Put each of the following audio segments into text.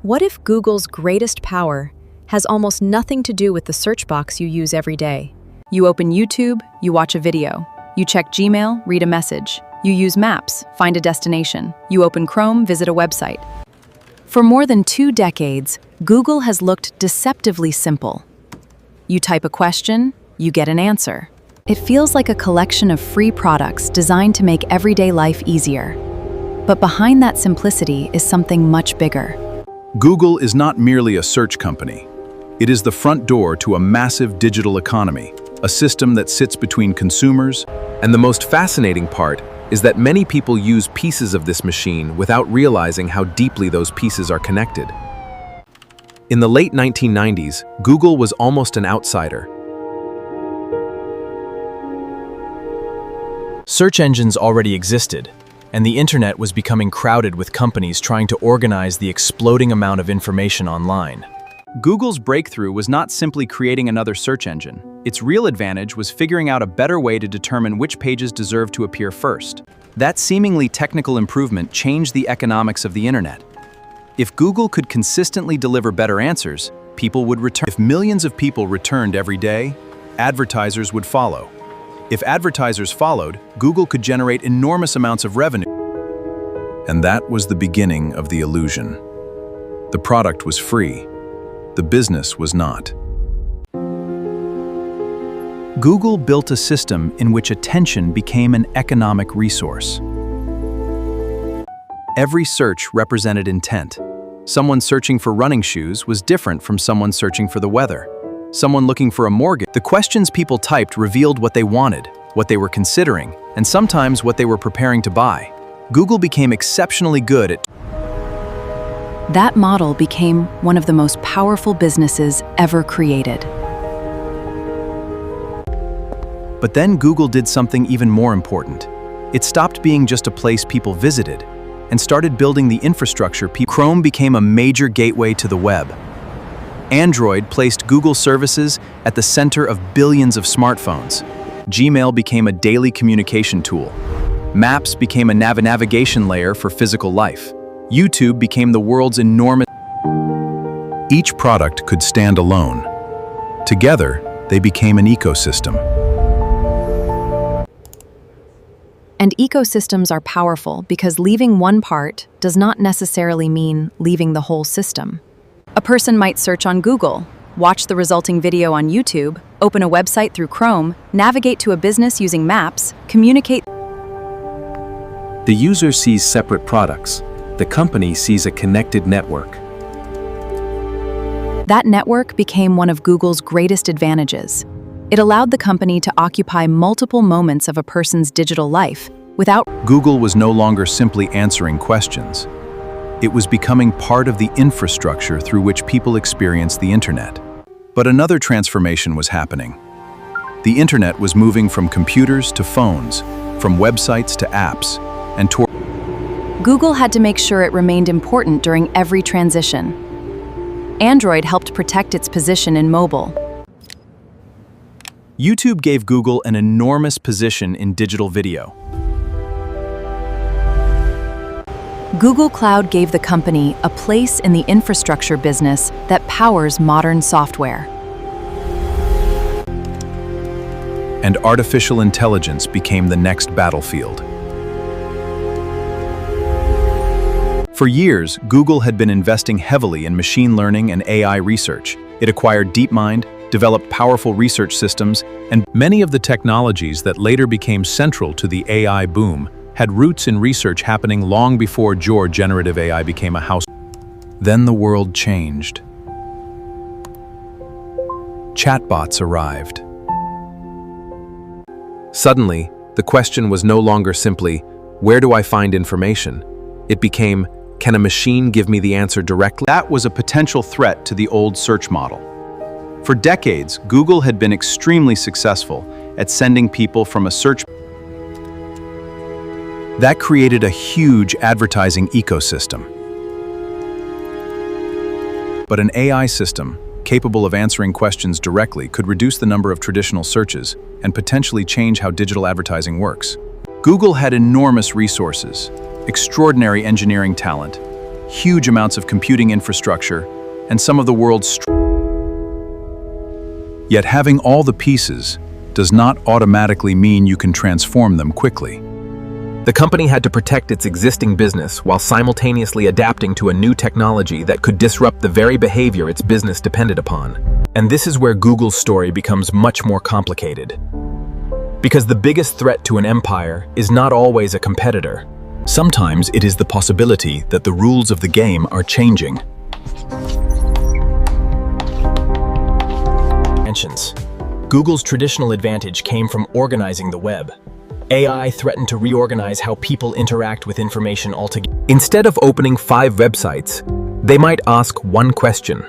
What if Google's greatest power has almost nothing to do with the search box you use every day? You open YouTube, you watch a video. You check Gmail, read a message. You use Maps, find a destination. You open Chrome, visit a website. For more than 2 decades, Google has looked deceptively simple. You type a question, you get an answer. It feels like a collection of free products designed to make everyday life easier. But behind that simplicity is something much bigger. Google is not merely a search company. It is the front door to a massive digital economy, a system that sits between consumers, and the most fascinating part is that many people use pieces of this machine without realizing how deeply those pieces are connected. In the late 1990s, Google was almost an outsider. Search engines already existed, and the internet was becoming crowded with companies trying to organize the exploding amount of information online. Google's breakthrough was not simply creating another search engine. Its real advantage was figuring out a better way to determine which pages deserve to appear first. That seemingly technical improvement changed the economics of the internet. If Google could consistently deliver better answers, people would return. If millions of people returned every day, advertisers would follow. If advertisers followed, Google could generate enormous amounts of revenue. And that was the beginning of the illusion. The product was free. The business was not. Google built a system in which attention became an economic resource. Every search represented intent. Someone searching for running shoes was different from someone searching for the weather. Someone looking for a mortgage. The questions people typed revealed what they wanted, what they were considering, and sometimes what they were preparing to buy. Google became exceptionally good at That model became one of the most powerful businesses ever created. But then Google did something even more important. It stopped being just a place people visited and started building the infrastructure. Chrome became a major gateway to the web. Android placed Google services at the center of billions of smartphones. Gmail became a daily communication tool. Maps became a navigation layer for physical life. YouTube became the world's enormous. Each product could stand alone. Together, they became an ecosystem. And ecosystems are powerful because leaving one part does not necessarily mean leaving the whole system. A person might search on Google, watch the resulting video on YouTube, open a website through Chrome, navigate to a business using Maps, communicate. The user sees separate products. The company sees a connected network. That network became one of Google's greatest advantages. It allowed the company to occupy multiple moments of a person's digital life without. Google was no longer simply answering questions. It was becoming part of the infrastructure through which people experience the internet. But another transformation was happening. The internet was moving from computers to phones, from websites to apps, and toward. Google had to make sure it remained important during every transition. Android helped protect its position in mobile. YouTube gave Google an enormous position in digital video. Google Cloud gave the company a place in the infrastructure business that powers modern software. And artificial intelligence became the next battlefield. For years, Google had been investing heavily in machine learning and AI research. It acquired DeepMind, developed powerful research systems, and many of the technologies that later became central to the AI boom had roots in research happening long before generative AI became a house. Then the world changed. Chatbots arrived. Suddenly, the question was no longer simply, where do I find information? It became, can a machine give me the answer directly? That was a potential threat to the old search model. For decades, Google had been extremely successful at sending people from a search. That created a huge advertising ecosystem. But an AI system, capable of answering questions directly, could reduce the number of traditional searches and potentially change how digital advertising works. Google had enormous resources, extraordinary engineering talent, huge amounts of computing infrastructure, and some of the world's Yet having all the pieces does not automatically mean you can transform them quickly. The company had to protect its existing business while simultaneously adapting to a new technology that could disrupt the very behavior its business depended upon. And this is where Google's story becomes much more complicated. Because the biggest threat to an empire is not always a competitor. Sometimes it is the possibility that the rules of the game are changing. Google's traditional advantage came from organizing the web. AI threatened to reorganize how people interact with information altogether. Instead of opening 5 websites, they might ask one question.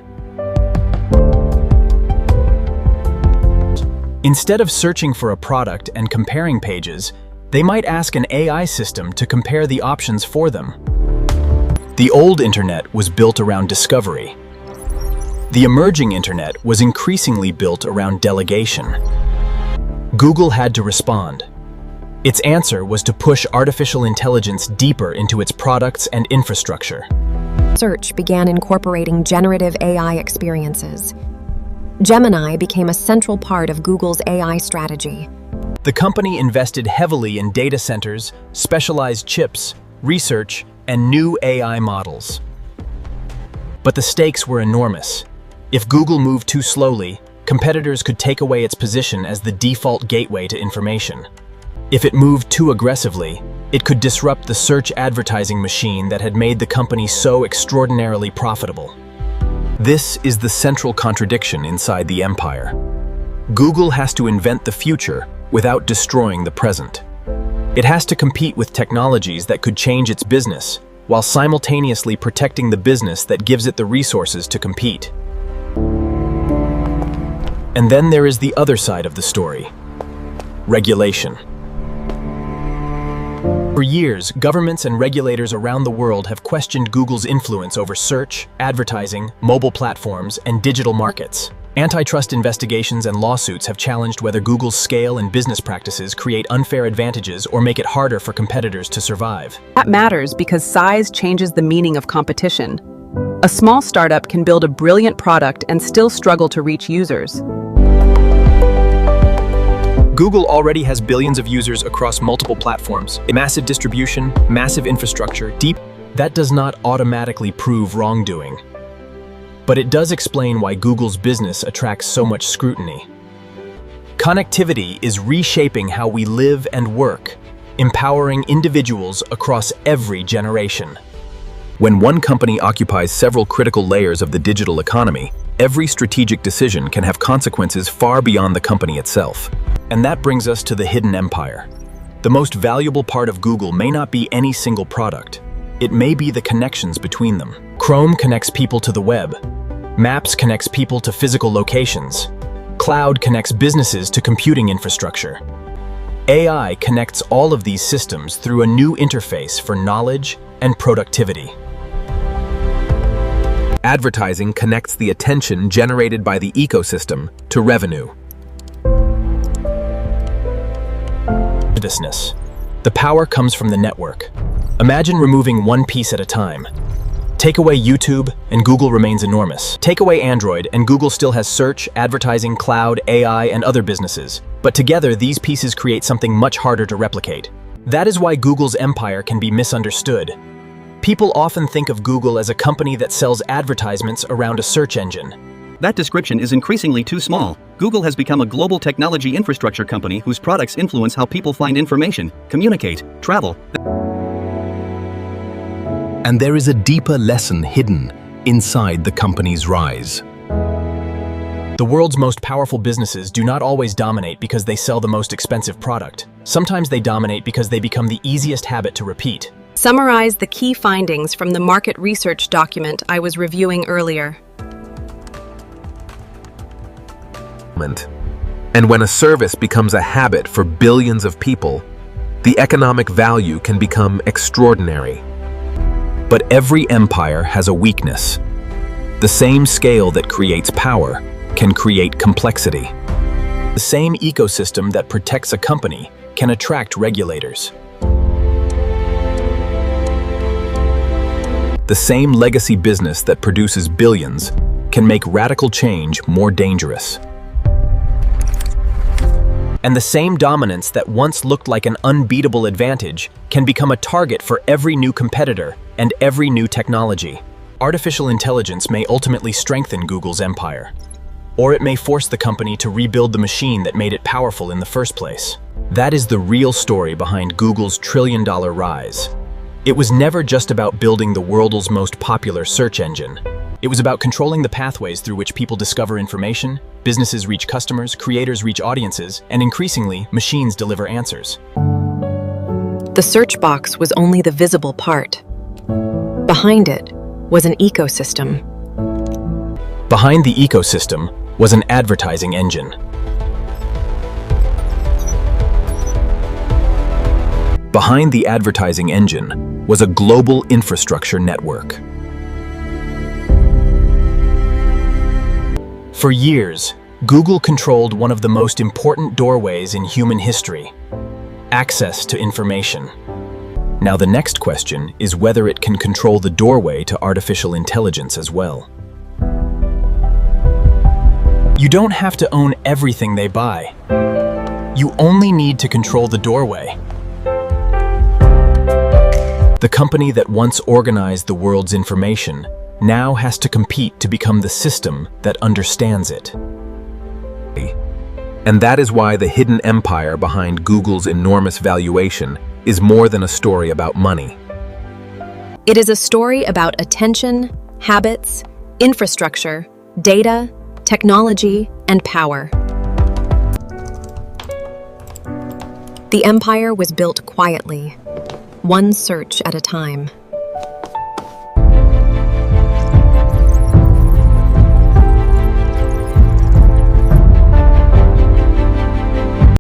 Instead of searching for a product and comparing pages, they might ask an AI system to compare the options for them. The old internet was built around discovery. The emerging internet was increasingly built around delegation. Google had to respond. Its answer was to push artificial intelligence deeper into its products and infrastructure. Search began incorporating generative AI experiences. Gemini became a central part of Google's AI strategy. The company invested heavily in data centers, specialized chips, research, and new AI models. But the stakes were enormous. If Google moved too slowly, competitors could take away its position as the default gateway to information. If it moved too aggressively, it could disrupt the search advertising machine that had made the company so extraordinarily profitable. This is the central contradiction inside the empire. Google has to invent the future without destroying the present. It has to compete with technologies that could change its business, while simultaneously protecting the business that gives it the resources to compete. And then there is the other side of the story: regulation. For years, governments and regulators around the world have questioned Google's influence over search, advertising, mobile platforms, and digital markets. Antitrust investigations and lawsuits have challenged whether Google's scale and business practices create unfair advantages or make it harder for competitors to survive. That matters because size changes the meaning of competition. A small startup can build a brilliant product and still struggle to reach users. Google already has billions of users across multiple platforms, massive distribution, massive infrastructure, That does not automatically prove wrongdoing. But it does explain why Google's business attracts so much scrutiny. Connectivity is reshaping how we live and work, empowering individuals across every generation. When one company occupies several critical layers of the digital economy, every strategic decision can have consequences far beyond the company itself. And that brings us to the hidden empire. The most valuable part of Google may not be any single product. It may be the connections between them. Chrome connects people to the web. Maps connects people to physical locations. Cloud connects businesses to computing infrastructure. AI connects all of these systems through a new interface for knowledge and productivity. Advertising connects the attention generated by the ecosystem to revenue. The power comes from the network. Imagine removing one piece at a time. Take away YouTube, and Google remains enormous. Take away Android, and Google still has search, advertising, cloud, AI, and other businesses. But together, these pieces create something much harder to replicate. That is why Google's empire can be misunderstood. People often think of Google as a company that sells advertisements around a search engine. That description is increasingly too small. Google has become a global technology infrastructure company whose products influence how people find information, communicate, travel. And there is a deeper lesson hidden inside the company's rise. The world's most powerful businesses do not always dominate because they sell the most expensive product. Sometimes they dominate because they become the easiest habit to repeat. Summarize the key findings from the market research document I was reviewing earlier. And when a service becomes a habit for billions of people, the economic value can become extraordinary. But every empire has a weakness. The same scale that creates power can create complexity. The same ecosystem that protects a company can attract regulators. The same legacy business that produces billions can make radical change more dangerous. And the same dominance that once looked like an unbeatable advantage can become a target for every new competitor and every new technology. Artificial intelligence may ultimately strengthen Google's empire, or it may force the company to rebuild the machine that made it powerful in the first place. That is the real story behind Google's trillion-dollar rise. It was never just about building the world's most popular search engine. It was about controlling the pathways through which people discover information, businesses reach customers, creators reach audiences, and increasingly, machines deliver answers. The search box was only the visible part. Behind it was an ecosystem. Behind the ecosystem was an advertising engine. Behind the advertising engine was a global infrastructure network. For years, Google controlled one of the most important doorways in human history: access to information. Now the next question is whether it can control the doorway to artificial intelligence as well. You don't have to own everything they buy. You only need to control the doorway. The company that once organized the world's information now has to compete to become the system that understands it. And that is why the hidden empire behind Google's enormous valuation is more than a story about money. It is a story about attention, habits, infrastructure, data, technology, and power. The empire was built quietly, one search at a time.